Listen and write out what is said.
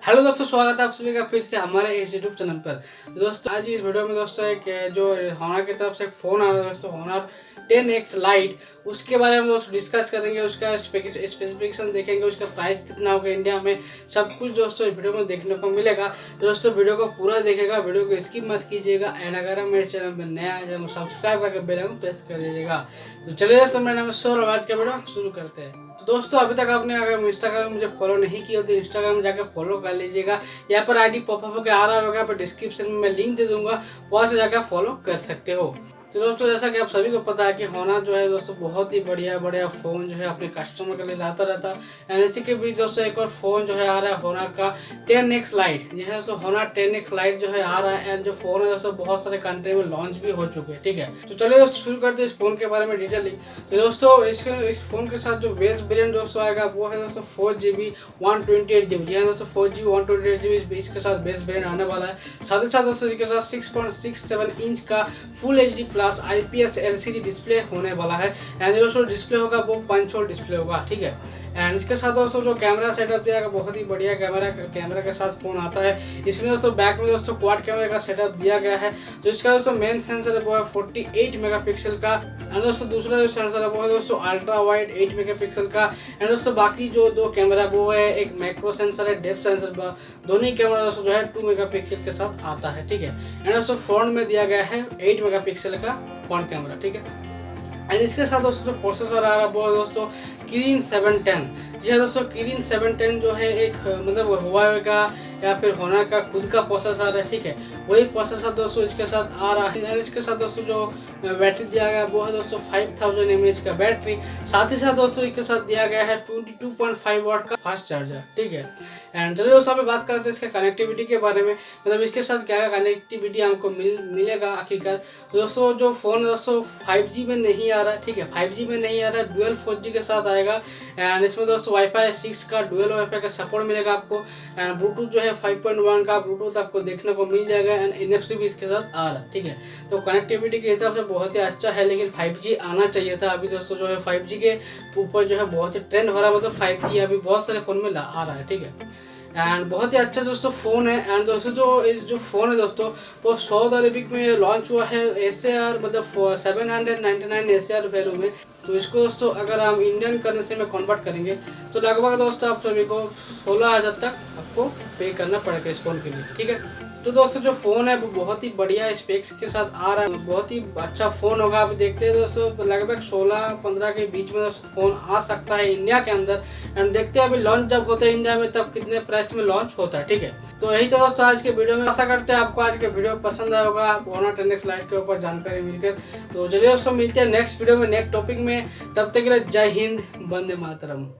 Hello दोस्तों, स्वागत है आप सभी का फिर से हमारे इस यूट्यूब चैनल पर। दोस्तों आज इस वीडियो में दोस्तों एक जो होनर की तरफ से एक फ़ोन आ रहा है दोस्तों, होनर 10X लाइट, उसके बारे में दोस्तों डिस्कस करेंगे। उसका स्पेसिफिकेशन देखेंगे, उसका प्राइस कितना होगा इंडिया में, सब कुछ दोस्तों इस वीडियो में देखने को मिलेगा। दोस्तों वीडियो को पूरा देखेगा, वीडियो को स्किप मत कीजिएगा। एंड अगर हम मेरे चैनल पर नया है तो सब्सक्राइब करके बेल आइकन प्रेस कर दीजिएगा। तो चलिए दोस्तों, मेरा नाम है सौरभ, आज का वीडियो शुरू करते हैं। तो दोस्तों अभी तक आपने अगर इंस्टाग्राम में मुझे फॉलो नहीं किया तो इंस्टाग्राम में जाकर फॉलो कर लीजिएगा। यहाँ पर आईडी पॉपअप होकर आ रहा होगा, पर डिस्क्रिप्शन में मैं लिंक दे दूंगा, वहाँ से जाकर फॉलो कर सकते हो। तो दोस्तों जैसा कि आप सभी को पता है कि होनर जो है दोस्तों बहुत ही बढ़िया फ़ोन जो है अपने कस्टमर के लिए लाता रहता है। एंड इसी के बीच दोस्तों एक और फ़ोन जो है आ रहा है होनर का 10X लाइट। यह दोस्तों होनर 10X लाइट जो है आ रहा है। एंड जो फ़ोन है दोस्तों बहुत सारे कंट्री में लॉन्च भी हो चुके हैं, ठीक है। तो चलिए दोस्तों शुरू करते हैं इस फ़ोन के बारे में डिटेलिंग। तो दोस्तों इस फ़ोन के साथ जो बेस वेरिएंट दोस्तों आएगा वो है दोस्तों 4GB 128GB। यहाँ दोस्तों 4GB 128GB इसके साथ बेस वेरिएंट आने वाला है। साथ ही साथ दोस्तों इसके साथ 6.67 इंच का full HD plus IPS LCD display होने वाला है। एंड दोस्तों डिस्प्ले होगा वो पंच होल डिस्प्ले होगा, ठीक है। एंड इसके साथ दोस्तों जो कैमरा सेटअप दिया गया बहुत ही बढ़िया कैमरा के साथ फोन आता है। इसमें दोस्तों बैक में दोस्तों क्वाड कैमरा का सेटअप दिया गया है। जो इसका दोस्तों मेन सेंसर है वो है 48 मेगापिक्सल का। एंड दोस्तों दूसरा जो सेंसर है वो है दोस्तों अल्ट्रा वाइड 8 मेगापिक्सल का। एंड दोस्तों बाकी जो दो कैमरा वो है एक मैक्रो सेंसर है, डेप्थ सेंसर, दोनों ही कैमरा दोस्तों जो है 2 मेगापिक्सल के साथ आता है, ठीक है। एंड दोस्तों फ्रंट में दिया गया है 8 मेगापिक्सल का फ्रंट कैमरा, ठीक है। एंड इसके साथ दोस्तों जो प्रोसेसर आ रहा है वो है दोस्तों किरिन 710। जी हाँ दोस्तों, किरिन 710 जो है एक मतलब हुआवे का या फिर होनर का खुद का प्रोसेसर है, ठीक है। वही प्रोसेसर दोस्तों इसके साथ आ रहा है। एंड इसके साथ दोस्तों जो बैटरी दिया गया वो है दोस्तों 5000 mAh का बैटरी। साथ ही साथ दोस्तों इसके साथ दिया गया है 22.5 वाट का फास्ट चार्जर, ठीक है। एंड चलिए दोस्तों अभी बात करते हैं इसके कनेक्टिविटी के बारे में, मतलब इसके साथ क्या क्या कनेक्टिविटी हमको मिलेगा आखिरकार। तो दोस्तों जो फ़ोन दोस्तों 5G में नहीं आ रहा है, ठीक है, 5G में नहीं आ रहा है, डुअल 4G के साथ आएगा। एंड इसमें दोस्तों वाईफाई 6 का डुअल वाईफाई का सपोर्ट मिलेगा आपको। एंड ब्लूटूथ जो है 5.1 का ब्लूटूथ आपको देखने को मिल जाएगा। एंड NFC भी इसके साथ आ रहा है, ठीक है। तो कनेक्टिविटी के हिसाब से बहुत ही अच्छा है, लेकिन 5G आना चाहिए था। अभी दोस्तों जो है 5G के ऊपर जो है बहुत ही ट्रेंड हो रहा है, मतलब 5G अभी बहुत सारे फ़ोन में आ रहा है, ठीक है। एंड बहुत ही अच्छा दोस्तों फ़ोन है। एंड दोस्तों जो फ़ोन है दोस्तों वो सऊदी अरब में लॉन्च हुआ है SAR मतलब 799 SAR वैल्यू में। तो इसको दोस्तों अगर हम इंडियन करेंसी में कन्वर्ट करेंगे तो लगभग दोस्तों आप सभी को 16,000 तक आपको पे करना पड़ेगा इस फ़ोन के लिए, ठीक है। तो दोस्तों जो फ़ोन है वो बहुत ही बढ़िया स्पेक्स के साथ आ रहा है, बहुत ही अच्छा फ़ोन होगा। आप देखते हैं दोस्तों लगभग 16-15 के बीच में दोस्तों फ़ोन आ सकता है इंडिया के अंदर। एंड देखते हैं अभी लॉन्च जब होता है इंडिया में तब कितने प्राइस में लॉन्च होता है, ठीक है। तो यही था दोस्तों आज के वीडियो में। आशा करते हैं आपको आज के वीडियो पसंद आया होगा, होनर 10X लाइट के ऊपर जानकारी मिलकर। तो चलिए दोस्तों मिलते हैं नेक्स्ट वीडियो में नेक्स्ट टॉपिक में। तब तक के लिए जय हिंद, वंदे मातरम।